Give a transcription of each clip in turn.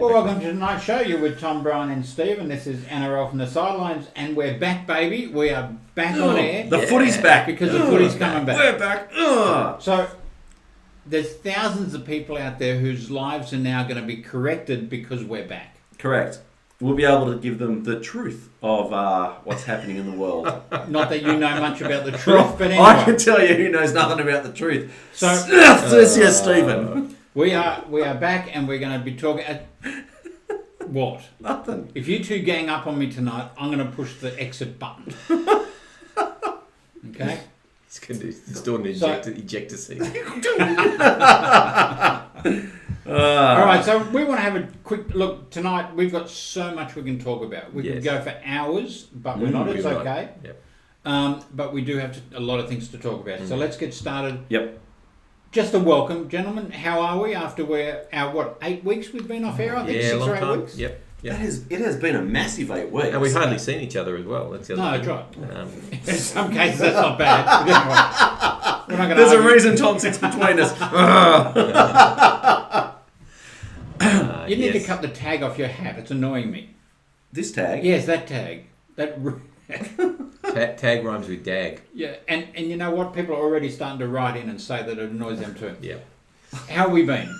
Well, welcome to tonight's show. You're with Tom, Brian and Steve, and this is NRL from the Sidelines, and we're back, baby. We are back on air. The footy's back. Because the footy's coming back. We're back. So, there's thousands of people out there whose lives are now going to be corrected because we're back. Correct. We'll be able to give them the truth of what's happening in the world. Not that you know much about the truth, but anyway. I can tell you who knows nothing about the truth. So, yes, Stephen. We are back, and we're going to be talking... What? Nothing. If you two gang up on me tonight, I'm going to push the exit button. Okay? He's doing the ejector seat. All right, so we want to have a quick look tonight. We've got so much we can talk about. We could go for hours, but we're not. It's okay. Yep. But we do have a lot of things to talk about. So let's get started. Yep. Just a welcome, gentlemen. How are we after 8 weeks we've been off air? I think 6 or 8 weeks. Yep. It has been a massive 8 weeks. And we've hardly seen each other as well. That's the other No, thing. that's right. In some cases, that's not bad. We're not gonna There's argue. a reason Tom sits between us. You need to cut the tag off your hat. It's annoying me. This tag? Yes, that tag. Tag rhymes with dag. Yeah, and you know what? People are already starting to write in and say that it annoys them too. Yeah. How have we been?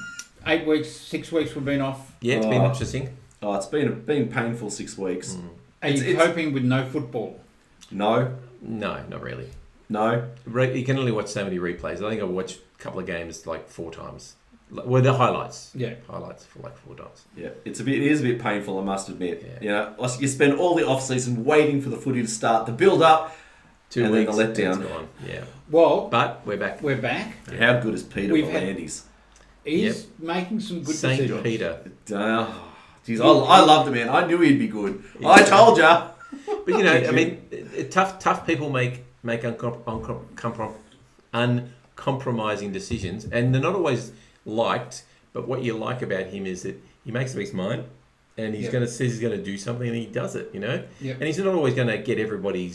8 weeks, 6 weeks we've been off. Yeah, it's been interesting. Oh, it's been painful 6 weeks. Are you coping with no football? No. No, not really. No. You can only watch so many replays. I think I've watched a couple of games like 4 times. Well, the highlights. Yeah. Highlights for like 4 times. Yeah, it is a bit painful, I must admit. Yeah. You know, you spend all the off-season waiting for the footy to start, the build-up, 2 and weeks, then the letdown. it's gone. Yeah. Well, But we're back. we're back. How good is Peter We've had- Volandis? He's making some good Saint decisions. Peter. Geez, I loved him, man. I knew he'd be good. Yeah. I told ya. But you know, I mean, tough people make uncompromising decisions, and they're not always liked. But what you like about him is that he makes up his mind, and he's says he's going to do something, and he does it. You know, and he's not always going to get everybody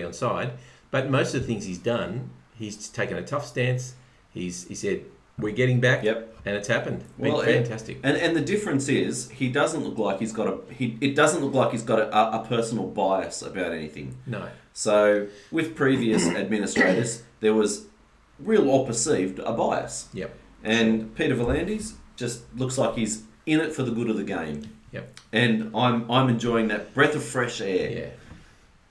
on side. But most of the things he's done, he's taken a tough stance. He said, "We're getting back," and it's happened. Been fantastic. And the difference is he doesn't look like he's got a personal bias about anything. No. So with previous administrators, there was real or perceived a bias. Yep. And Peter Volandis just looks like he's in it for the good of the game. Yep. And I'm enjoying that breath of fresh air. Yeah.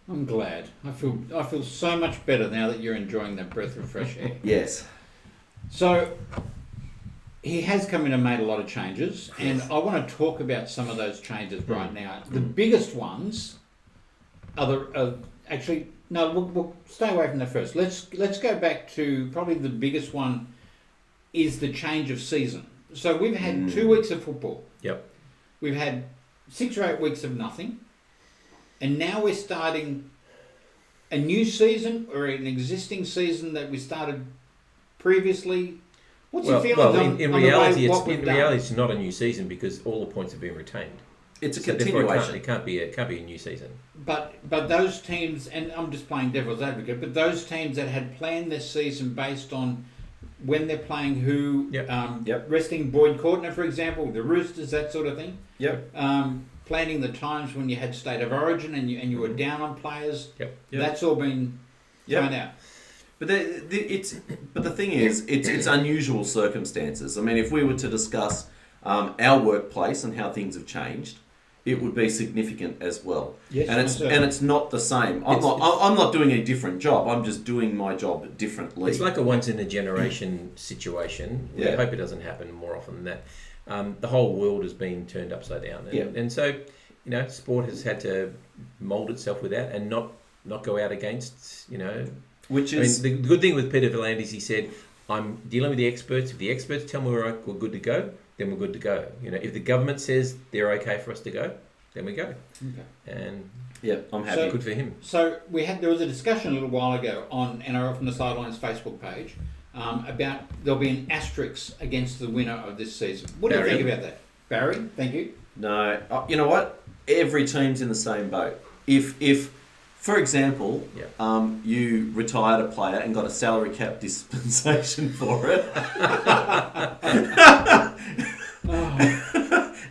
I'm glad. I feel so much better now that you're enjoying that breath of fresh air. Yes. So he has come in and made a lot of changes, and I want to talk about some of those changes right now. The biggest ones are actually no. We'll stay away from that first. Let's go back to probably the biggest one is the change of season. So we've had 2 weeks of football. Yep. We've had 6 or 8 weeks of nothing, and now we're starting a new season or an existing season that we started previously. What's your feeling in reality, it's not a new season because all the points have been retained. It's a continuation. It can't be a new season. But those teams, and I'm just playing devil's advocate, but those teams that had planned this season based on when they're playing who, resting Boyd Courtner, for example, the Roosters, that sort of thing. Yep. Planning the times when you had state of origin and you were down on players. Yep. That's all been thrown out. But the thing is, it's unusual circumstances. I mean, if we were to discuss our workplace and how things have changed, it would be significant as well. Yes, and it's not the same. I'm not doing a different job. I'm just doing my job differently. It's like a once in a generation situation. We hope it doesn't happen more often than that. The whole world has been turned upside down, and so sport has had to mould itself with that and not go out against Which is the good thing with Peter Volandis. He said, "I'm dealing with the experts. If the experts tell me we're good to go, then we're good to go. If the government says they're okay for us to go, then we go." Okay. And I'm happy. So, good for him. So there was a discussion a little while ago on NRL from the Sidelines Facebook page about there'll be an asterisk against the winner of this season. What do you think about that, Barry? Thank you. No, you know what? Every team's in the same boat. If for example, you retired a player and got a salary cap dispensation for it.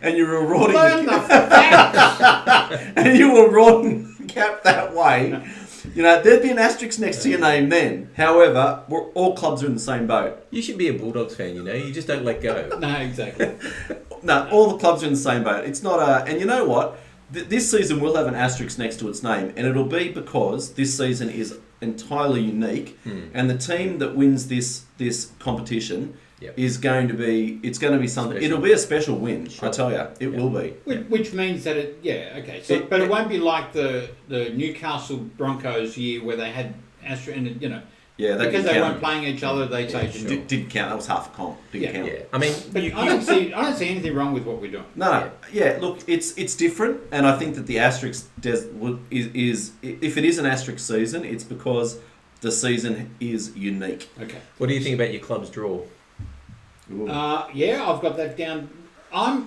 and you were rorting Learn the facts. and you were rorting cap that way, there'd be an asterisk next to your name then. However, all clubs are in the same boat. You should be a Bulldogs fan, you just don't let go. No, exactly. No, all the clubs are in the same boat. It's not and you know what? This season will have an asterisk next to its name, and it'll be because this season is entirely unique, and the team that wins this competition is going to be something. Special. It'll be a special win. Sure. I tell you, it will be. Which means that but it won't be like the Newcastle Broncos year where they had because they weren't playing each other. They didn't count. That was half a comp. Didn't count. Yeah. I mean, but I don't see anything wrong with what we're doing. No. Yeah. Look, it's different, and I think that the asterisk is if it is an asterisk season, it's because the season is unique. Okay. What do you think about your club's draw? I've got that down. I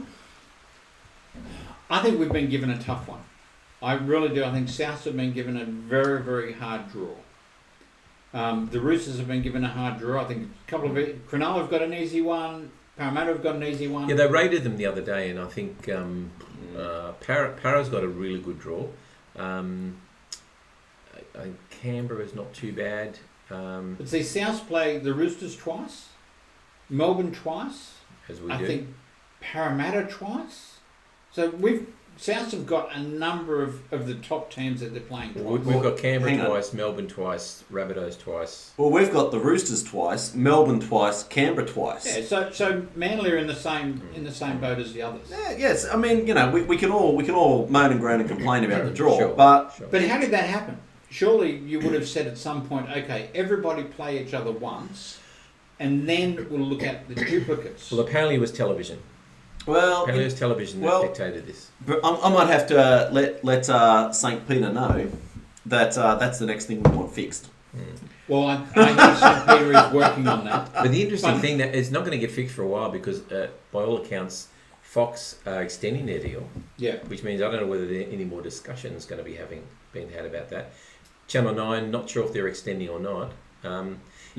think we've been given a tough one. I really do. I think Souths have been given a very, very hard draw. The Roosters have been given a hard draw. I think a couple of it. Cronulla have got an easy one. Parramatta have got an easy one. Yeah, they rated them the other day, and I think Para's got a really good draw. I think Canberra's not too bad. But see, Souths play the Roosters twice, Melbourne twice. As we I do. think Parramatta twice. So Souths have got a number of the top teams that they're playing twice. We've got Canberra twice, Melbourne twice, Rabbitohs twice. Well, we've got the Roosters twice, Melbourne twice, Canberra twice. Yeah, so Manly are in the same boat as the others. Yeah, yes, I mean, we can all moan and groan and complain about the draw, Sure. but how did that happen? Surely you would have said at some point, okay, everybody play each other once, and then we'll look at the duplicates. Well, apparently it was television. Apparently it was television that dictated this. But I might have to let St. Peter know that that's the next thing we want fixed. Well, I know St. Peter is working on that. But the interesting thing that it's not going to get fixed for a while because, by all accounts, Fox are extending their deal. Yeah. Which means I don't know whether there any more discussions going to be being had about that. Channel 9, not sure if they're extending or not.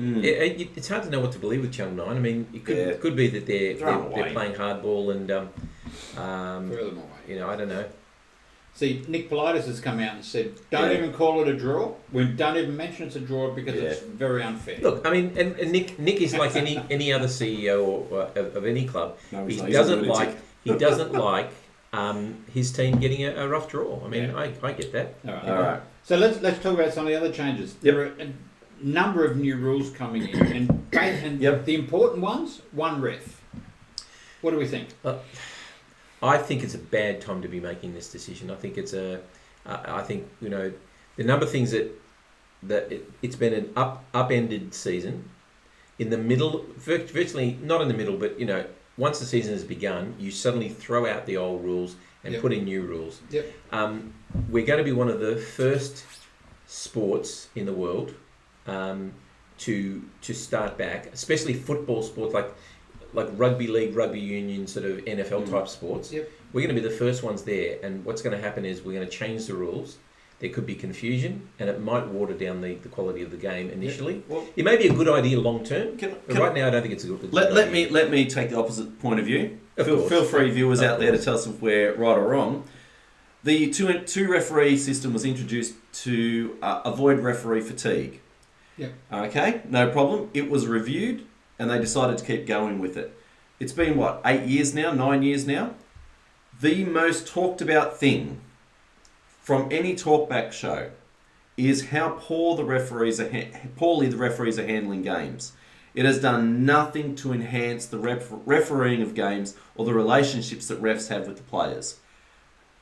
It's hard to know what to believe with Channel 9. I mean, it could be that they're playing hardball and I don't know. See, Nick Politis has come out and said, don't even call it a draw. We don't even mention it's a draw because it's very unfair. Look, I mean, and Nick is like any other CEO of any club. No, he doesn't like his team getting a rough draw. I mean, I get that. All right. So let's talk about some of the other changes. There are a number of new rules coming in, and the important ones, one ref. What do we think? I think it's a bad time to be making this decision. I think the number of things that it's been an upended season. In the middle, virtually not in the middle, but once the season has begun, you suddenly throw out the old rules and put in new rules. Yep. We're going to be one of the first sports in the world to start back, especially football sports like rugby league, rugby union, sort of NFL type sports. Yep. We're going to be the first ones there, and what's going to happen is we're going to change the rules. There could be confusion, and it might water down the quality of the game initially. Yeah. Well, it may be a good idea long term, but right now I don't think it's a good idea. Let me take the opposite point of view. Feel free, viewers out there, to tell us if we're right or wrong. The two referee system was introduced to avoid referee fatigue. Yep. Okay, no problem. It was reviewed, and they decided to keep going with it. It's been 9 years now. The most talked about thing from any talkback show is how poorly the referees are handling games. It has done nothing to enhance the refereeing of games or the relationships that refs have with the players.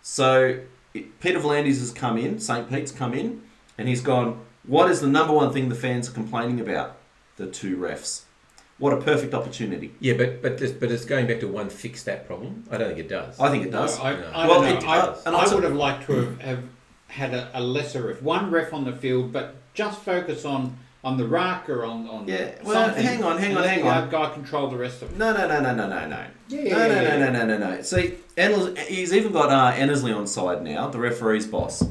So Peter V'landys has come in, St. Pete's come in, and he's gone, what is the number one thing the fans are complaining about? The two refs. What a perfect opportunity. Yeah, but it's going back to one fix that problem. I don't think it does. I think it does. No, I would have liked to have had a lesser ref. One ref on the field, but just focus on the ruck or on well, something. hang on. The guy control the rest of it. No. No. See, he's even got Ennersley on side now, the referee's boss.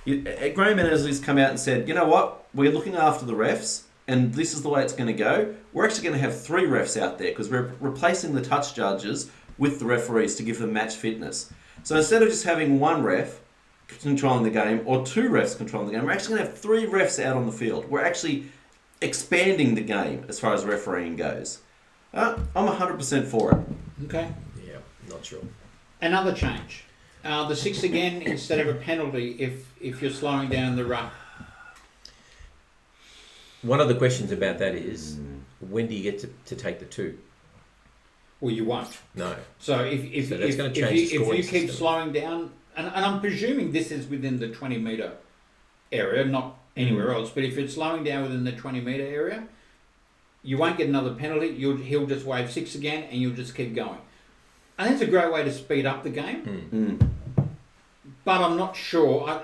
Graham Ennersley's come out and said, you know what, we're looking after the refs, and this is the way it's going to go. We're actually going to have 3 refs out there because we're replacing the touch judges with the referees to give them match fitness. So instead of just having one ref controlling the game or two refs controlling the game, we're actually going to have three refs out on the field. We're actually expanding the game as far as refereeing goes. I'm 100% for it. Okay. Yeah, not sure. Another change. The 6 again instead of a penalty if you're slowing down the ruck. One of the questions about that is, when do you get to take the 2? Well, you won't. No. So if that's gonna change the you scoring keep system. slowing down, and I'm presuming this is within the 20 metre area, not anywhere else, but if it's slowing down within the 20 metre area, you won't get another penalty. He'll just wave 6 again, and you'll just keep going. I think it's a great way to speed up the game, but I'm not sure.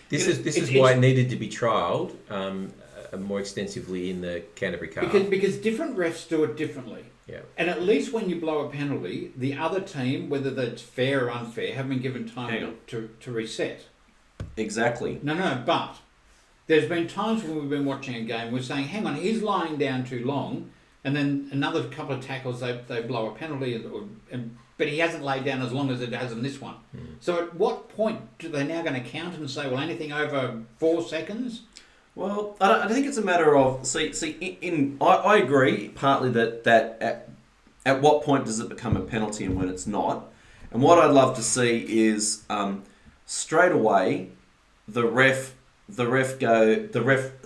This is why it needed to be trialled more extensively in the Canterbury Cup. Because different refs do it differently. Yeah. And at least when you blow a penalty, the other team, whether that's fair or unfair, haven't been given time to reset. Exactly. No, but there's been times when we've been watching a game, we're saying, hang on, he's lying down too long, and then another couple of tackles, they blow a penalty, but he hasn't laid down as long as it has in this one. So at what point do they now going to count and say, well, anything over 4 seconds? Well, I think it's a matter of I agree partly that at what point does it become a penalty and when it's not, and what I'd love to see is straight away the ref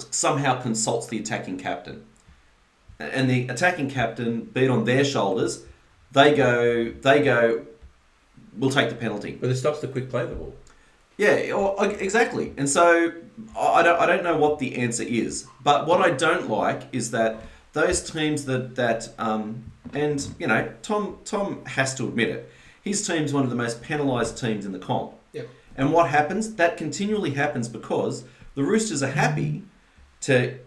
somehow consults the attacking captain, and the attacking captain, be it on their shoulders, they go, we'll take the penalty. But it stops the quick play of the ball. Yeah, exactly. And so I don't know what the answer is, but what I don't like is that those teams that and you know, Tom has to admit it, his team's one of the most penalised teams in the comp. Yep. And what happens? That continually happens because the Roosters are happy to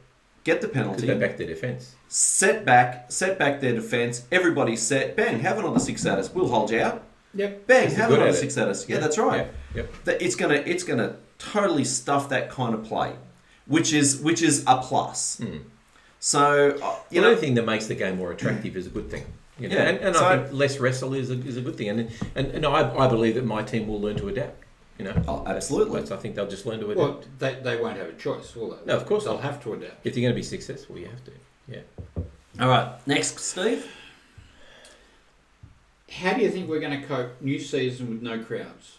get the penalty. They're back their defence. Set back their defence. Everybody's set. Bang, have another 6 at us. We'll hold you out. Yep. Bang, have another 6 at us. Yeah, that's right. Yep. It's gonna totally stuff that kind of play, which is a plus. So The only thing that makes the game more attractive is a good thing. You know? Yeah. And I think less wrestle is a good thing. And I believe that my team will learn to adapt. You know. Oh, absolutely. I think they'll just learn to adapt. Well, they won't have a choice, will they? No, of course they'll not. have to adapt. If you're going to be successful, you have to. Yeah. All right, next, Steve. How do you think we're going to cope new season with no crowds?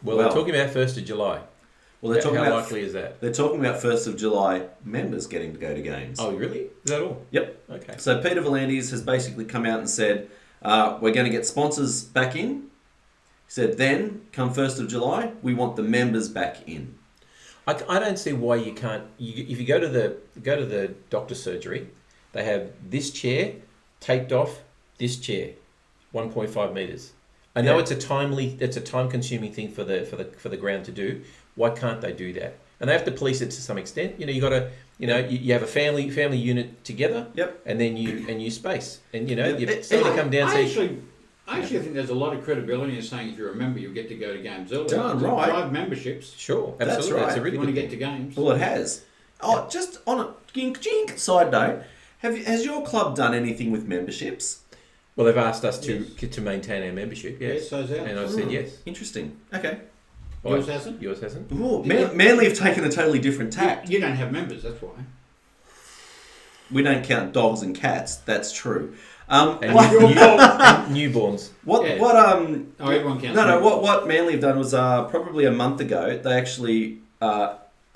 Well, they're talking about 1st of July. Well, they're talking How about likely is that? They're talking about 1st of July members getting to go to games. Oh, really? Is that all? Yep. Okay. So Peter V'landys has basically come out and said, we're going to get sponsors back in. He said, then, come 1st of July, we want the members back in. I don't see why you can't. If you go to the doctor's surgery, they have this chair taped off this chair, 1.5 meters. I know it's a time-consuming thing for the ground to do. Why can't they do that? And they have to police it to some extent. You know, you got to. You know, you have a family unit together. Yep. And then you space, and you know, Yep. somebody come down and say. I actually think there's a lot of credibility in saying if you're a member, you'll get to go to games early. Darn right. Drive memberships. Sure, That's absolutely. right. That's a really You want good to get thing. to games. Well, it has. Oh, just on a jink side note, has your club done anything with memberships? Well, they've asked us to maintain our membership. Yes. Yes, so's ours. And I said yes. Interesting. Okay. Yours hasn't? Yours hasn't. Ooh, Manly have taken a totally different tack. You don't have members, that's why. We don't count dogs and cats. That's true. And newborns. Everyone counts. What Manly have done was probably a month ago. They actually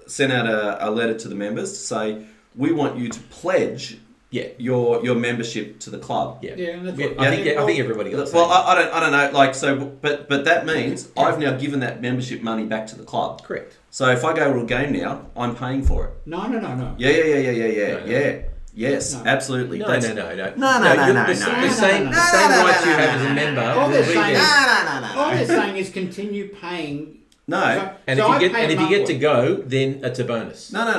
sent out a letter to the members to say we want you to pledge your membership to the club. Yeah, and that's I think everybody got the Well, same. I don't know. Like so, but that means I've now given that membership money back to the club. Correct. So if I go to a game now, I'm paying for it. No. Yeah. Yes, No. absolutely. No. The same no. rights you have as a member. All will they're be saying there. all they're saying is continue paying. No. And So if I you pay get to monthly. go, then it's a bonus. No. That's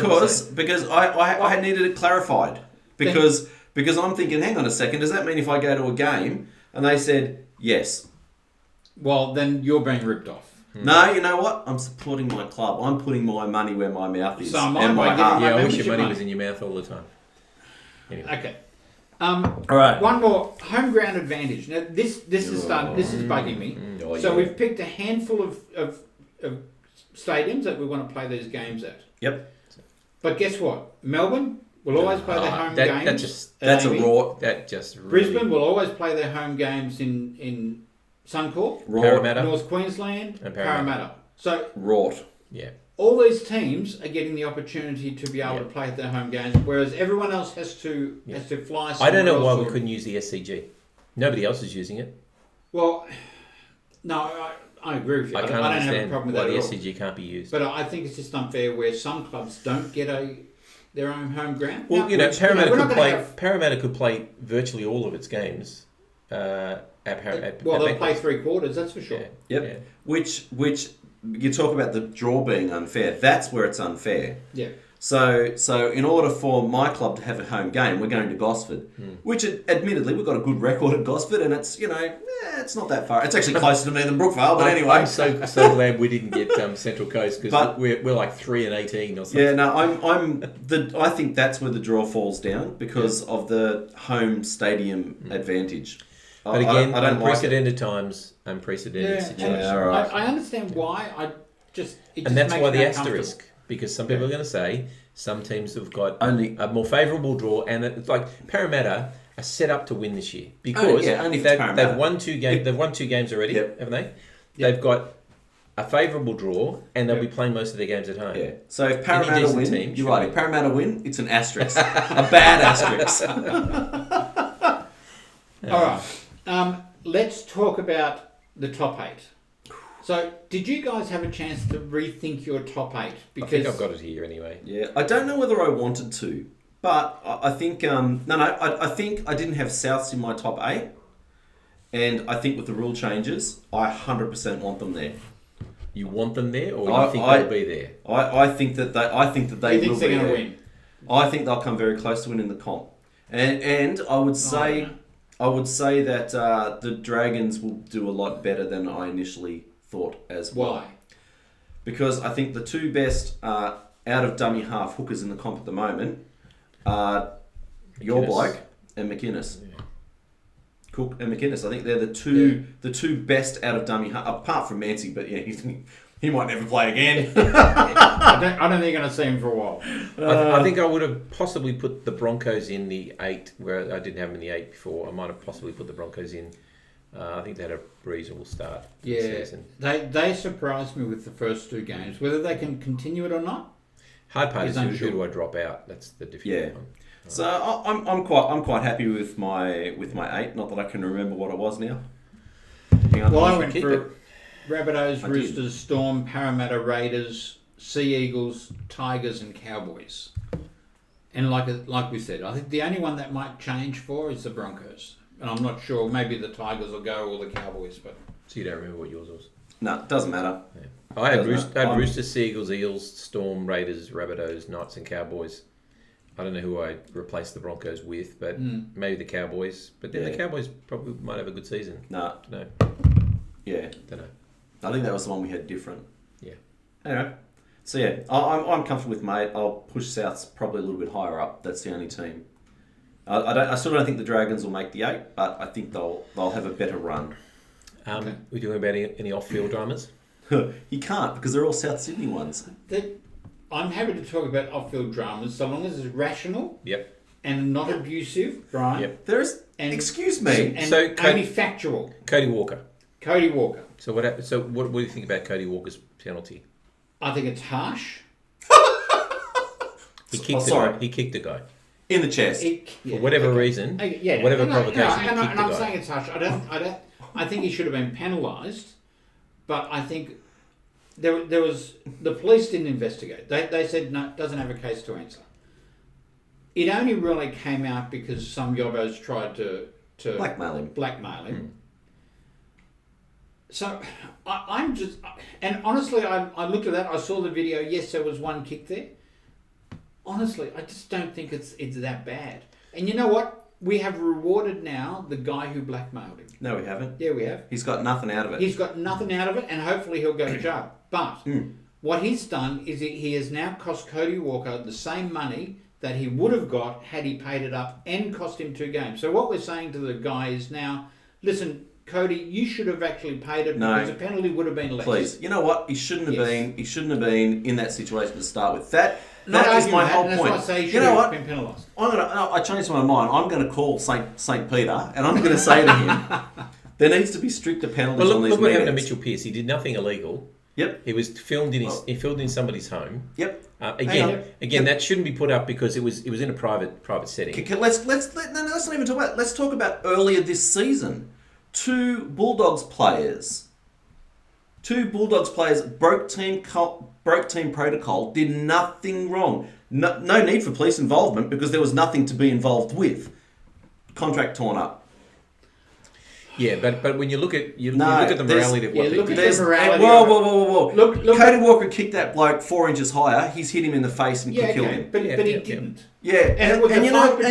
what I'm Because I needed it clarified. Because I'm thinking, hang on a second, does that mean if I go to a game? And they said, yes. Well, then you're being ripped off. No, you know what? I'm supporting my club. I'm putting my money where my mouth is. So am I and by my getting heart. my Yeah, I wish your membership money money. was in your mouth all the time. Anyway. Okay. All right. One more home ground advantage. Now this is starting. This is bugging me. So we've picked a handful of stadiums that we want to play these games at. Yep. But guess what? Melbourne will always play their home games. That's a raw. That just really, Brisbane will always play their home games in Suncorp, Parramatta, North Queensland, and Parramatta. So Rort. Yeah. all these teams are getting the opportunity to be able to play at their home games, whereas everyone else has to fly. I don't know somewhere why else we couldn't use the SCG. Nobody else is using it. Well, no, I agree with you. I can't don't have a understand problem with why that the at all. SCG can't be used. But I think it's just unfair where some clubs don't get their own home ground. Well, Now, Parramatta could play virtually all of its games at they'll play 3/4. That's for sure. Yep. Yeah. Which you talk about the draw being unfair. That's where it's unfair. Yeah. So in order for my club to have a home game, we're going to Gosford, which admittedly we've got a good record at Gosford, and it's it's not that far. It's actually closer to me than Brookvale, but anyway. I'm so glad we didn't get Central Coast because we're like 3-18 or something. Yeah, no, I think that's where the draw falls down because of the home stadium advantage. But again, I don't unprecedented times, unprecedented situations. Yeah, right. I understand why. And that's why the asterisk, because some people are going to say some teams have got Only- a more favourable draw, and it's like Parramatta are set up to win this year because only if it's Parramatta. they've won 2 games. They've won 2 games already, haven't they? Yep. They've got a favourable draw, and they'll be playing most of their games at home. Yeah. So if Parramatta decent win, team you're should right. be. If Parramatta win, it's an asterisk, a bad asterisk. All right. Let's talk about the top 8. So, did you guys have a chance to rethink your top 8? I think I've got it here anyway. Yeah, I don't know whether I wanted to, but I think I think I didn't have Souths in my top 8, and I think with the rule changes, I 100% want them there. You want them there, or you think they'll be there? I think that they You will think they're be going to there. win? I think they'll come very close to winning the comp, and I would say that the Dragons will do a lot better than I initially thought as well. Why? Because I think the 2 best out of dummy half hookers in the comp at the moment are your bloke and McInnes. Yeah. Cook and McInnes. I think they're the two best out of dummy half, apart from Mancy, but yeah, he might never play again. I don't think you're going to see him for a while. I think I would have possibly put the Broncos in the 8, where I didn't have them in the 8 before. I might have possibly put the Broncos in. I think they had a reasonable start to the season. They surprised me with the first 2 games. Whether they can continue it or not, hard part is who unsure. do I drop out? That's the difficult one. So I'm quite happy with my 8. Not that I can remember what it was now. Hang on. well, I went keep for Rabbitohs, I Roosters, did. Storm, Parramatta, Raiders, Sea Eagles, Tigers, and Cowboys. And like we said, I think the only one that might change for is the Broncos. And I'm not sure. Maybe the Tigers will go or the Cowboys, but So you don't remember what yours was? No, it doesn't matter. Yeah. I had Doesn't matter. Roosters, Seagulls, Eels, Storm, Raiders, Rabbitohs, Knights, and Cowboys. I don't know who I replaced the Broncos with, but maybe the Cowboys. But then the Cowboys probably might have a good season. No. Yeah. Don't know. I think that was the one we had different. Yeah. Anyway. So yeah, I'm comfortable with mate. I'll push Souths probably a little bit higher up. That's the only team. I still don't think the Dragons will make the 8, but I think they'll have a better run. We're doing about any off-field dramas? You can't because they're all South Sydney ones. I'm happy to talk about off-field dramas so long as it's rational Yep. and not abusive, Brian. Yep. Excuse me. And So, only factual. Cody Walker. Cody Walker. So what happened? So what do you think about Cody Walker's penalty? I think it's harsh. He kicked sorry. He kicked the guy. In the chest. For whatever reason, whatever provocation, he kicked and the I'm guy. saying it's harsh. I think he should have been penalised, but I think there was the police didn't investigate. They said no, doesn't have a case to answer. It only really came out because some yobbos tried to blackmail him. So I'm just, and honestly, I looked at that. I saw the video. Yes, there was one kick there. Honestly, I just don't think it's that bad. And you know what? We have rewarded now the guy who blackmailed him. No, we haven't. Yeah, we have. He's got nothing out of it. He's got nothing out of it, and hopefully he'll go to jail. But what he's done is he has now cost Cody Walker the same money that he would have got had he paid it up and cost him 2 games. So what we're saying to the guy is now, listen, Cody, you should have actually paid it because the penalty would have been less. Please, you know what? He shouldn't have been. He shouldn't have been in that situation to start with. That is my whole point. That's why I say he you know what? Been penalised. I changed my mind. I'm going to call Saint Peter, and I'm going to say to him, there needs to be stricter penalties on these. Look what happened to Mitchell Pearce. He did nothing illegal. Yep. He was filmed in he filmed in somebody's home. Yep. Again, that shouldn't be put up because it was in a private setting. Let's not even talk about. Let's talk about earlier this season. 2 Bulldogs players broke team protocol, did nothing wrong. No need for police involvement because there was nothing to be involved with. Contract torn up. Yeah, but when you look at the morality of what they did. Whoa. Look, Cody Walker kicked that bloke 4 inches higher. He's hit him in the face and killed him. But he didn't. Yeah, and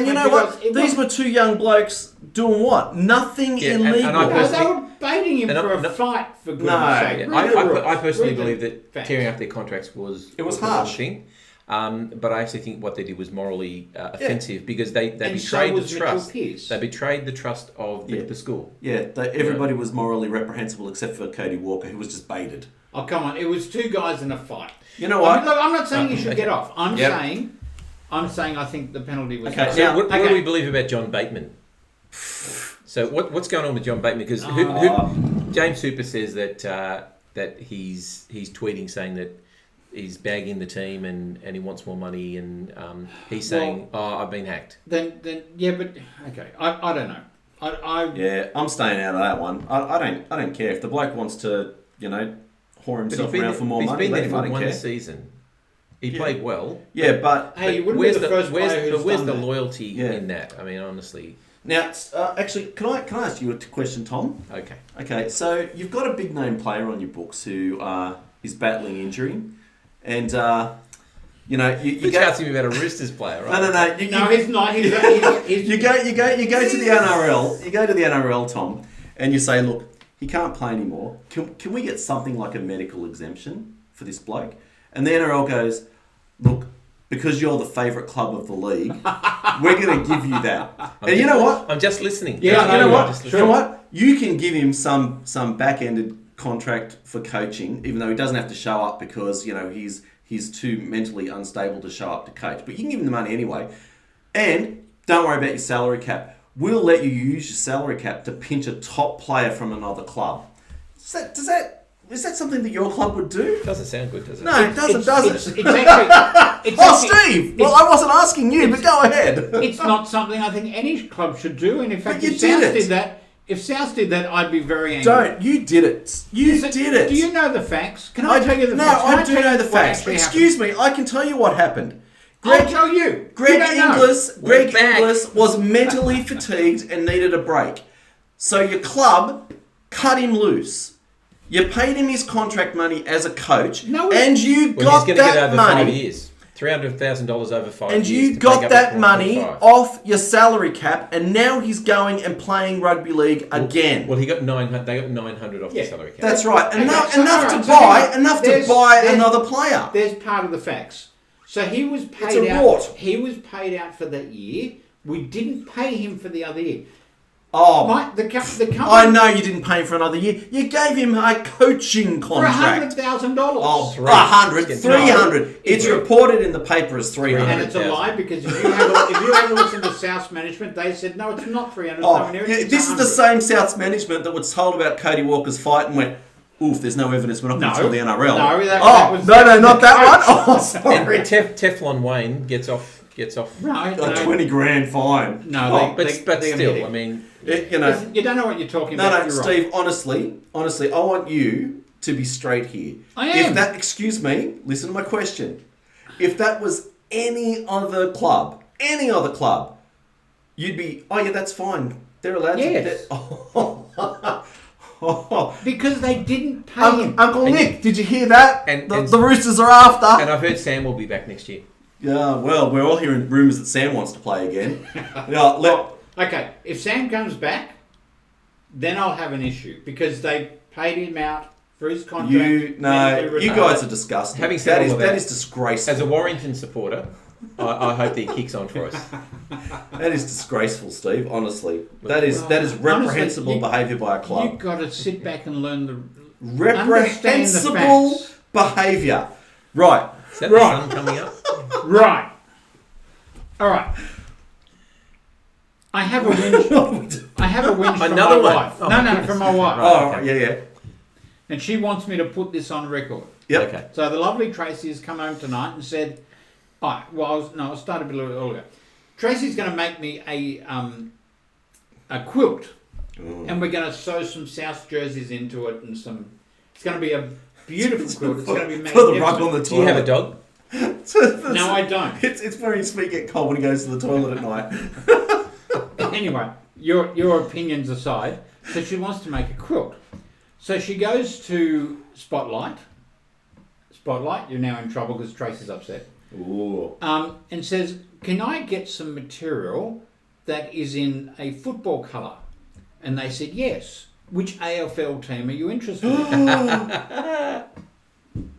you know what? These were 2 young blokes doing what? Nothing illegal. They were baiting him for a fight, for goodness sake. I personally believe that tearing up their contracts was harsh. Thing. But I actually think what they did was morally offensive because they betrayed the trust. They betrayed the trust of the school. Yeah, everybody was morally reprehensible except for Cody Walker, who was just baited. Oh, come on. It was 2 guys in a fight. You know what? I'm not saying you should get off. I'm saying I think the penalty was... Okay, so what do we believe about John Bateman? So what's going on with John Bateman? Because James Hooper says that he's tweeting saying that he's bagging the team and he wants more money and he's saying, I've been hacked. Then yeah, but okay, I don't know. I'm staying out of that one. I don't care if the bloke wants to, whore himself around for more money. He's been there for 1 season. He played well. Yeah, but hey, you wouldn't be the first player who's where's the done loyalty in that? I mean, honestly. Now, actually, can I ask you a question, Tom? Okay. Okay, so you've got a big name player on your books who is battling injury, and you You're asking me about a Roosters player, right? No. He's not. He's You go to the NRL. You go to the NRL, Tom, and you say, look, he can't play anymore. Can we get something like a medical exemption for this bloke? And the NRL goes, look, because you're the favourite club of the league, we're going to give you that. You know what? I'm just listening. Yeah, you know what? You know what? You can give him some back-ended contract for coaching, even though he doesn't have to show up because he's too mentally unstable to show up to coach. But you can give him the money anyway, and don't worry about your salary cap. We'll let you use your salary cap to pinch a top player from another club. Is that something that your club would do? Doesn't sound good, does it? No, it doesn't, does it? Steve! Well, I wasn't asking you, but go ahead. It's not something I think any club should do, and in fact, if South did that, I'd be very angry. Don't. You did it. You did it. Do you know the facts? Can I tell you the facts? No, I do know the facts. Excuse me, I can tell you what happened. I'll tell you. Greg Inglis was mentally fatigued and needed a break. So your club cut him loose. You paid him his contract money as a coach, and you got he's that get over money. 5 years. $300,000 over 5 years. And you got that money off your salary cap, and now he's going and playing rugby league again. Well, he got 900. They got 900 off the salary cap. That's right. Enough to buy another player. There's part of the facts. So he was paid out. He was paid out for that year. We didn't pay him for the other year. Oh, the company. I know you didn't pay him for another year. You gave him a coaching contract. For $100,000. Oh, 300. It's reported in the paper as 300. And it's a lie because if you have a listen to South's management, they said, no, it's not 300. This is the same South's management that was told about Cody Walker's fight and went, oof, there's no evidence, we're not going to tell the NRL. Not that one. Oh, sorry. And Teflon Wayne gets off. A $20,000 fine. No, but still, I mean, you don't know what you're talking about. No, Steve. Honestly, I want you to be straight here. I am. Excuse me. Listen to my question. If that was any other club, you'd be, that's fine. They're allowed to. Because they didn't pay him. Uncle Nick, did you hear that? And the Roosters are after. And I've heard Sam will be back next year. Yeah, well, we're all hearing rumours that Sam wants to play again. Okay, if Sam comes back, then I'll have an issue because they paid him out for his contract. You guys are disgusting. Having said that is disgraceful. As a Warrington supporter, I hope that he kicks on for us. That is disgraceful, Steve. Honestly, that is reprehensible behaviour by a club. You've got to sit back and learn the Reprehensible behaviour. Right. Is that the sun coming up? Right. All right. I have a whinge. I have a whinge from Another my one? wife. Oh, No, my goodness. from my wife. Oh, okay. yeah. And she wants me to put this on record. Yep. Okay. So the lovely Tracy has come home tonight and said, I started a little earlier. Tracy's going to make me a quilt. Ooh. And we're going to sew some South jerseys into it and some... It's going to be a beautiful quilt. It's going to be For the rug on the magnificent. Do you have a toilet. dog? No, I don't. It's where his feet get cold when he goes to the toilet at night. Anyway, your opinions aside, so she wants to make a quilt. So she goes to Spotlight. Spotlight, you're now in trouble because Tracy's upset. Ooh. And says, can I get some material that is in a football colour? And they said, yes. Which AFL team are you interested in? Are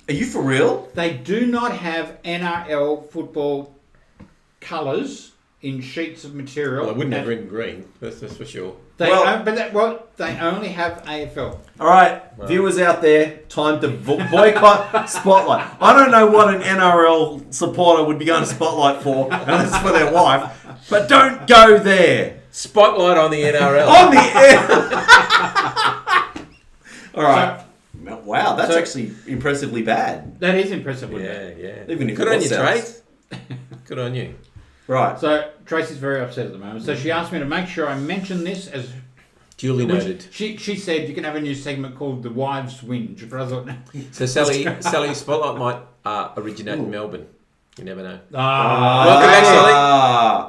you for real? They do not have NRL football colours in sheets of material. Well, I wouldn't have red and green. That's for sure. They Well- they only have AFL. All right, viewers out there, time to boycott Spotlight. I don't know what an NRL supporter would be going to Spotlight for, unless it's for their wife. But don't go there. Spotlight on the NRL. On the air. All right. Wow, that's so- actually impressively bad. That is impressive, wouldn't it? Yeah. Even if Good it on was you, South. Trace. Good on you. Right. So Tracy's very upset at the moment. So she asked me to make sure I mention this as... Duly noted. She said you can have a new segment called The Wives Whinge. But I thought, no. So Sally Spotlight might originate in Melbourne. You never know. Ah, Welcome back, Sally.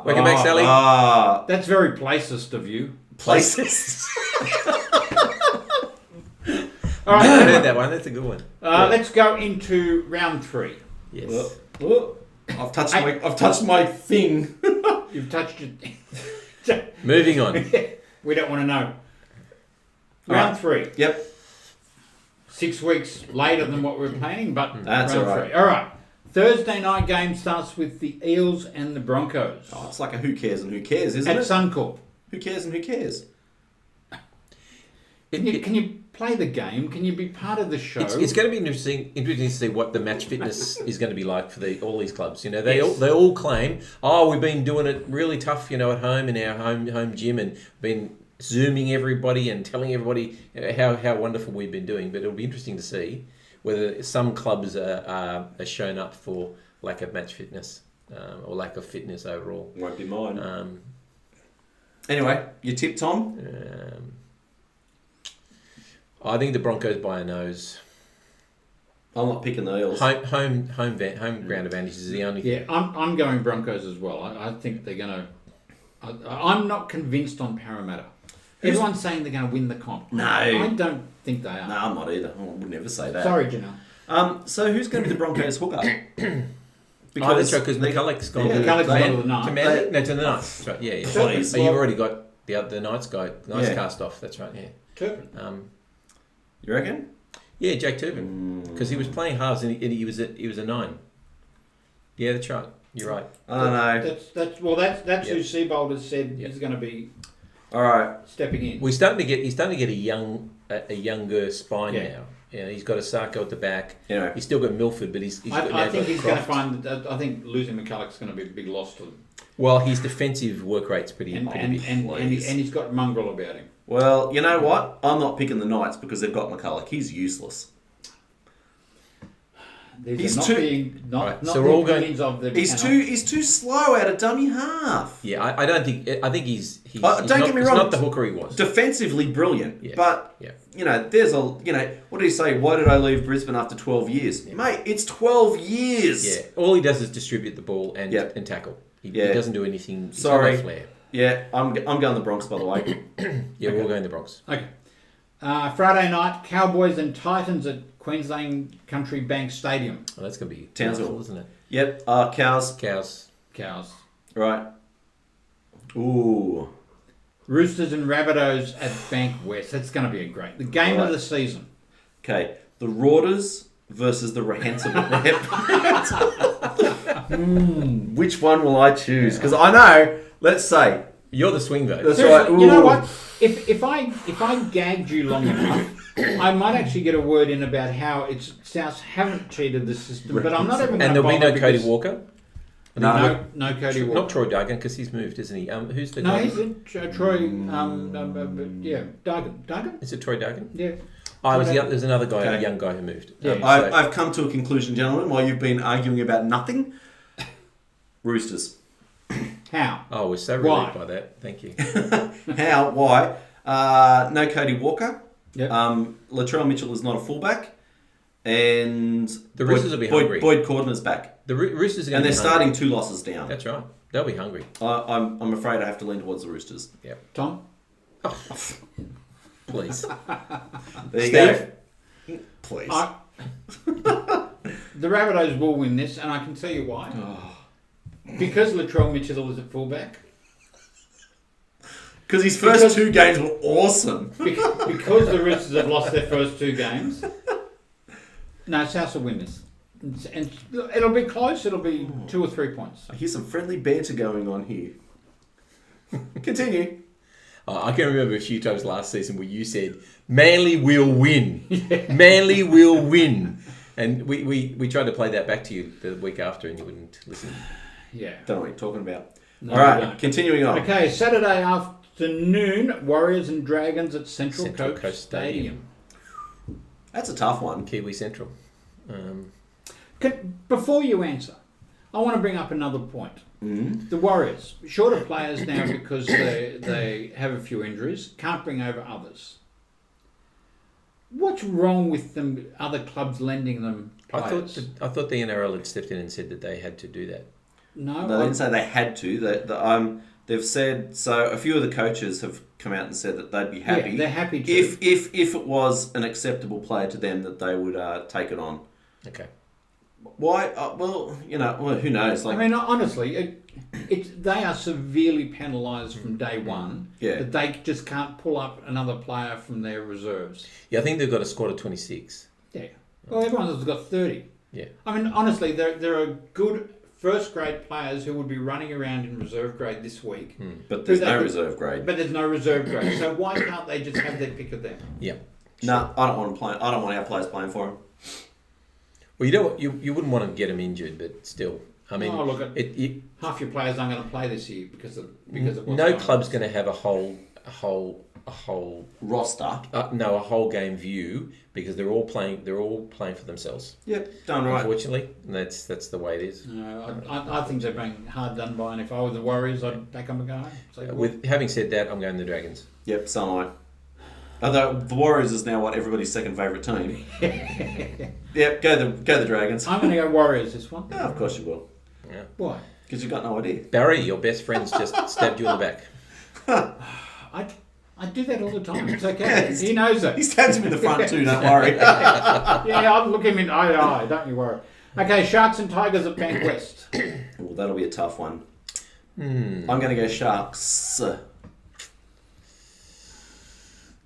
Welcome back, Sally. that's very placist of you. Places. All I right, heard that one. That's a good one. let's go into round 3. Yes. I've touched my thing. You've touched it. Moving on. We don't want to know. Round 3. Yep. 6 weeks later than what we were planning, but That's round all right. 3. All right. Thursday night game starts with the Eels and the Broncos Oh, it's like a who cares and who cares, isn't at it? Suncorp. Who cares and who cares? Can you play the game? Can you be part of the show? It's going to be interesting to see what the match fitness is going to be like for all these clubs. You know, they all claim, we've been doing it really tough, at home in our home gym and been Zooming everybody and telling everybody how wonderful we've been doing. But it'll be interesting to see whether some clubs are shown up for lack of match fitness or lack of fitness overall. Won't be mine. Anyway, your tip, Tom? I think the Broncos by a nose. I'm not picking the Eels. Home ground advantage is the only. Yeah, I'm going Broncos as well. I think they're going to... I'm not convinced on Parramatta. Everyone's saying they're going to win the comp. No. I don't think they are. No, I'm not either. I would never say that. Sorry, Janelle. So who's going to be the Broncos hookup? Because McCulloch's gone Yeah, to McCulloch's they- gone to the night. to Manly? No, to the Knights. Right, yeah. Please. Oh, you've already got the Knights guy. Knights Yeah. cast off. That's right. Yeah. Turpin. You reckon? Yeah, Jake Turpin, because he was playing halves and he was a 9. Yeah, that's right. You're right. I don't know. That's Yep. who Seabold has said Yep. is going to be All right. stepping in. He's starting to get a younger spine Yeah. now. You know, he's got a Sarko at the back. Anyway. He's still got Milford, but he's got I think he's going to Croft. find that. I think losing McCulloch's going to be a big loss to them. Well, his defensive work rate's pretty And big. he's got mongrel about him. Well, you know what? I'm not picking the Knights because they've got McCulloch. He's useless. These He's are not too- being not, Right, not so the we're all going- opinions of the He's too slow out of dummy half. Yeah, I don't think. I think he's don't not, get me he's wrong. not the hooker he was. Defensively brilliant, Yeah. but Yeah. there's what did he say? Why did I leave Brisbane after 12 years? Mate, it's 12 years. Yeah, all he does is distribute the ball and Yep. and tackle. He Yeah. doesn't do anything. He's Sorry. got no flair. Yeah, I'm going the Bronx, by the way. Yeah, we're all going the Bronx. Okay. Friday night, Cowboys and Titans at Queensland Country Bank Stadium. Oh, that's going to be Townsville. powerful, isn't it? Yep, cows. Cows. Cows. Right. Ooh. Roosters and Rabbitohs at Bank West. That's going to be the game of Right. the season. Okay, the Rauders versus the Rehensible. Which one will I choose? Because I know, let's say, You're the swing vote. That's Seriously, right. you know Ooh. what? If I gagged you long enough, I might actually get a word in about how it's South haven't cheated the system. But I'm not even. And gonna there'll be no bother Cody because- Walker. No Cody Walker. Not Troy Duggan because he's moved, isn't he? Who's the No, guy? he's in Troy. Yeah, Duggan. Duggan. Is it Troy Duggan? Yeah. There's another guy, Okay. a young guy who moved. Yeah. I've come to a conclusion, gentlemen, while you've been arguing about nothing. Roosters. How? Oh, we're so Why? relieved by that. Thank you. How? Why? No Cody Walker. Yep. Latrell Mitchell is not a fullback. And The Roosters will be hungry. Boyd Cordner's back. The Roosters are going And to they're be hungry. starting 2 losses down. That's right. They'll be hungry. I'm afraid I have to lean towards the Roosters. Tom. Please. There you Steve? go. Please. The Rabbitohs will win this, and I can tell you why. Because Latrell Mitchell was at fullback. Because his first 2 games were awesome. Because the Roosters have lost their first 2 games. No, South will win this. And it'll be close. It'll be 2 or 3 points. I hear some friendly banter going on here. Continue. I can remember a few times last season where you said, Manly will win. Manly will win. And we tried to play that back to you the week after and you wouldn't listen. Yeah. Don't know what you're talking about. No, All we right, don't. continuing on. Okay, Saturday afternoon, Warriors and Dragons at Central Coast, Coast Stadium. That's a tough one. Kiwi Central. Before you answer, I want to bring up another point. Mm-hmm. The Warriors, shorter players now because they have a few injuries, can't bring over others. What's wrong with them? Other clubs lending them players? I thought the NRL had stepped in and said that they had to do that. No, They didn't say they had to. They've said, so a few of the coaches have come out and said that they'd be happy. Yeah, they're happy to. If it was an acceptable player to them, that they would take it on. Okay. Why? Who knows? I mean, honestly, they are severely penalised from day one. Yeah. That they just can't pull up another player from their reserves. Yeah, I think they've got a squad of 26. Yeah. Well, everyone has got 30. Yeah. I mean, honestly, there are good first grade players who would be running around in reserve grade this week. But there's Who no they- reserve grade. But there's no reserve grade. So why can't they just have their pick of them? Yeah. No, I don't want to play. I don't want our players playing for him. Well, you wouldn't want to get them injured, but still. I mean, Oh, look, half your players aren't going to play this year because of what's no going club's on. going to have a whole Roster. a whole game view because they're all playing for themselves. Yep, done right. Unfortunately, and that's the way it is. No, I think they're being hard done by, and if I were the Warriors, I'd back them and go home. So, With having said that, I'm going the Dragons. Yep, so am I. Although the Warriors is now everybody's second favourite team. Yep, go the Dragons. I'm going to go Warriors this one. Yeah, of course you will. Yeah. Why? Because you've got no idea. Barry, your best friend's just stabbed you in the back. I do that all the time. It's okay. He knows it. He stabs him in the front too, don't worry. Yeah, I'll look him in eye to eye. Don't you worry. Okay, Sharks and Tigers at Bank West. Well, that'll be a tough one. I'm going to go Sharks.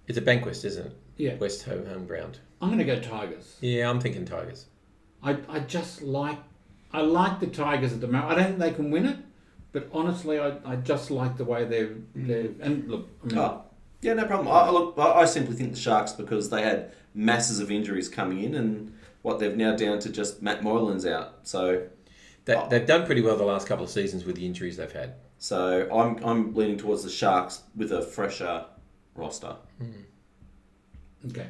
It's a Bankwest, isn't it? Yeah. West home ground. I'm going to go Tigers. Yeah, I'm thinking Tigers. I like the Tigers at the moment. I don't think they can win it, but honestly, I just like the way they're and look. I mean, Yeah, no problem. I simply think the Sharks, because they had masses of injuries coming in, and they've now down to just Matt Moylan's out. So They've done pretty well the last couple of seasons with the injuries they've had. So I'm leaning towards the Sharks with a fresher roster. Okay.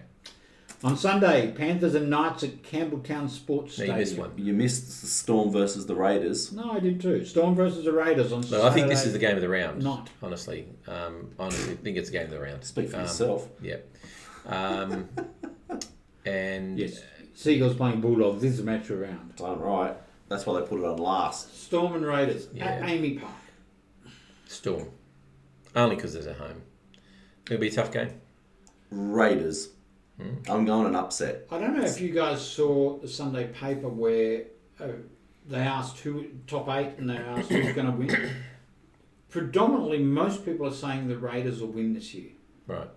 On Sunday, Panthers and Knights at Campbelltown Sports No, Stadium. you missed one. You missed the Storm versus the Raiders. No, I did too. Storm versus the Raiders on Saturday. I think this is the game of the round. Not. Honestly. Honestly, I think it's the game of the round. Speak for yourself. Yeah. And Yes. Seagulls playing Bulldogs. This is a match of the round. Done right. That's why they put it on last. Storm and Raiders Yeah. at Amy Park. Storm. Only because it's at home. It'll be a tough game. Raiders. I'm going an upset. I don't know if you guys saw the Sunday paper where they asked who top 8 and they asked who's going to win. Predominantly, most people are saying the Raiders will win this year. Right.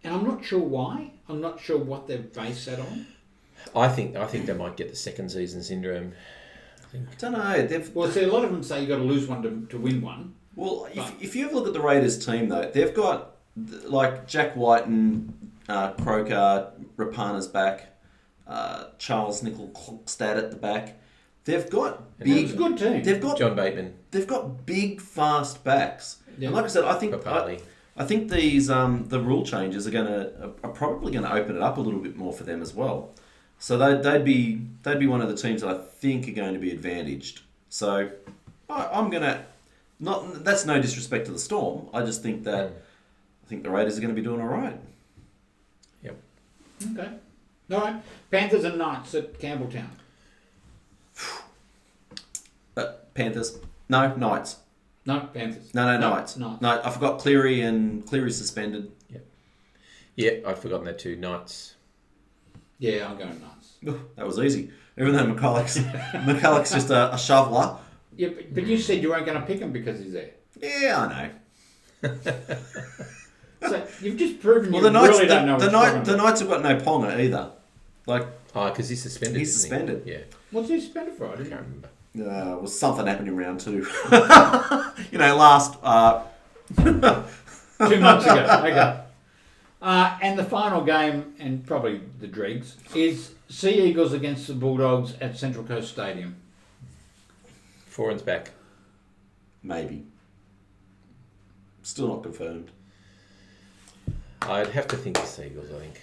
And I'm not sure why. I'm not sure what they've based that on. I think they might get the second season syndrome. I don't know. Well, see, a lot of them say you got to lose one to win one. Well, if you have a look at the Raiders team, though, they've got like Jack White and Croker, Rapana's back, Charles Nickel-Klokstad at the back. They've got big. It's a good team. They've got John Bateman. They've got big, fast backs. Yeah. And like I said, I think Papali. I think these the rule changes are probably going to open it up a little bit more for them as well. So they'd be one of the teams that I think are going to be advantaged. So I'm gonna not. That's no disrespect to the Storm. I just think that I think the Raiders are going to be doing all right. Yep. Okay. All right. Panthers and Knights at Campbelltown. Panthers. No, Knights. No, Panthers. No, Knights. Knights. No, I forgot Cleary and Cleary's suspended. Yeah, I'd forgotten that too. Knights. Yeah, I'm going Knights. Oh, that was easy. Even though McCulloch's just a shoveler. Yeah, but you said you weren't going to pick him because he's there. Yeah, I know. So you've just proven Well, you the Knights, really don't know what you're talking the about. Knights have got no Ponga either. Like, because he's suspended. He's isn't suspended. He? Yeah. What's he suspended for? I I didn't can't know. remember. was something happened in round 2. Last 2 months ago. Okay. And the final game, and probably the dregs, is Sea Eagles against the Bulldogs at Central Coast Stadium. Foreign's back. maybe. Still not confirmed. I'd have to think the Seagulls, I think.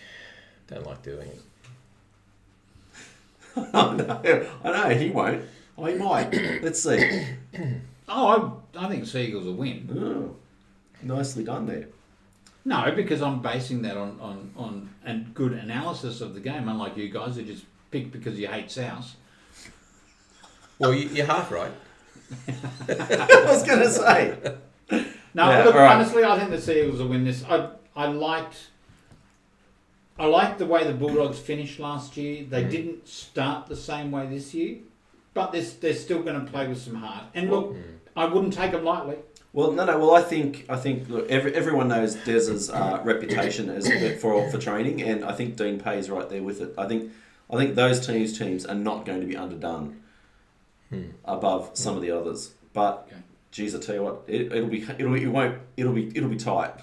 Don't like doing it. I know, he won't. Oh, he might. Let's see. Oh, I think Seagulls will win. Oh, nicely done there. No, because I'm basing that on a good analysis of the game, unlike you guys who just pick because you hate South. Well, you're half right. I was going to say. No, Yeah, look, all right. honestly, I think the Seagulls will win this. I liked the way the Bulldogs finished last year. They didn't start the same way this year, but they're still going to play with some heart. And look, I wouldn't take them lightly. Well, no. Well, I think look, everyone knows Dez's reputation as for training, and I think Dean Pay's right there with it. I think those teams are not going to be underdone above some of the others. But geez, I tell you what, it'll be tight.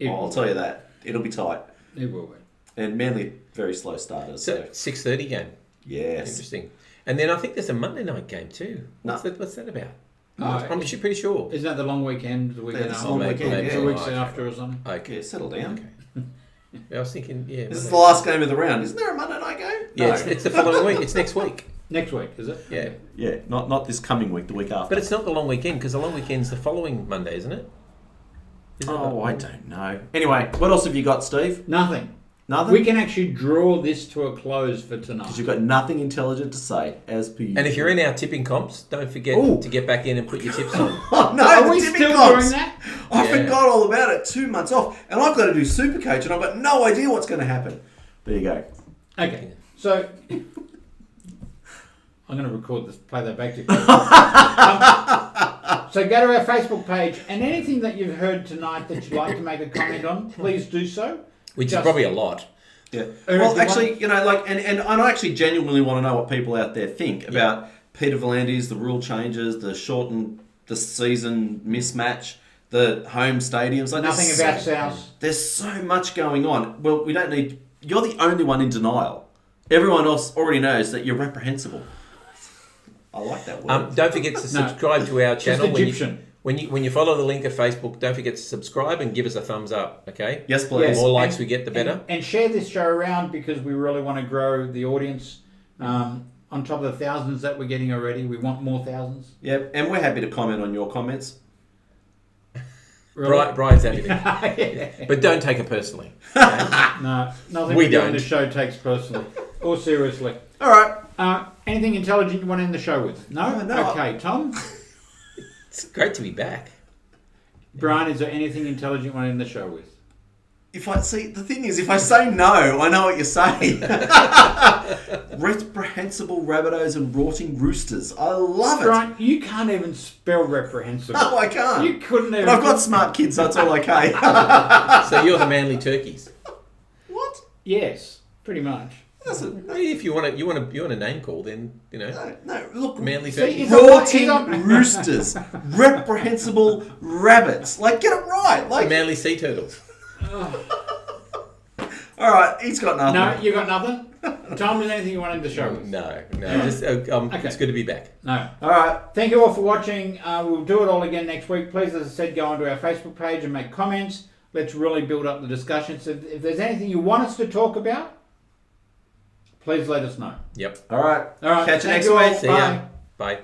I'll tell you that it'll be tight. It will be. And Manly very slow starters. So 6:30 game. Yes. Interesting. And then I think there's a Monday night game too. What's that about? I'm pretty sure. Isn't that the long weekend? The weekend That's after? the long weekend, Two yeah. weeks after or something? Okay. Yeah, settle down. Okay. I was thinking, yeah. This is Monday. the last game of the round. Isn't there a Monday night game? Yeah, No. it's the following week. It's next week. Next week, is it? Yeah. Yeah, not this coming week, the week after. But it's not the long weekend because the long weekend's the following Monday, isn't it? I don't know. Anyway, what else have you got, Steve? Nothing. Nothing? We can actually draw this to a close for tonight. Because you've got nothing intelligent to say, as per usual. And if you're in our tipping comps, don't forget to get back in and put your tips on. Oh, no, Are the we tipping still comps. doing that? I Yeah. forgot all about it. 2 months off. And I've got to do Supercoach, and I've got no idea what's going to happen. There you go. Okay, so I'm going to record this, play that back to you. So go to our Facebook page, and anything that you've heard tonight that you'd like to make a comment on, please do so. Which is Just- probably a lot. Yeah. Eric, Well, you actually, and I actually genuinely want to know what people out there think about Peter V'landys, the rule changes, the shortened the season mismatch, the home stadiums. Like, Nothing there's about so- South. There's so much going on. Well, we don't need. You're the only one in denial. Everyone else already knows that you're reprehensible. I like that word. Don't forget to subscribe to our channel. Egyptian. When you follow the link at Facebook, don't forget to subscribe and give us a thumbs up, okay? Yes, please. The Yes. more likes we get, the better. And share this show around because we really want to grow the audience. On top of the thousands that we're getting already, we want more thousands. Yep, and we're happy to comment on your comments. Really? Brian's happy to. Yeah. But don't take it personally. No, nothing We we do on don't. the show takes personally or seriously. All right. Anything intelligent you want to end the show with? No? No. Okay, Tom? It's great to be back. Brian, is there anything intelligent you want to end the show with? The thing is, if I say no, I know what you're saying. Reprehensible Rabbitohs and rotting roosters. I love it. Brian, you can't even spell reprehensible. No, I can't. You couldn't even... But I've got smart kids, so it's all okay. So you're the Manly Turkeys. What? Yes, pretty much. If you want a name call, then No, look, Manly See, rotting roosters, reprehensible rabbits. Like, get it right. Like, Manly sea turtles. all right, he's got nothing. No, you got nothing? Tom, is there anything you wanted to show us? No. Just, It's good to be back. No. All right. Thank you all for watching. We'll do it all again next week. Please, as I said, go onto our Facebook page and make comments. Let's really build up the discussion. So if there's anything you want us to talk about, please let us know. Yep. All right. All right. Catch you Thank next all. week. See Bye. ya. Bye.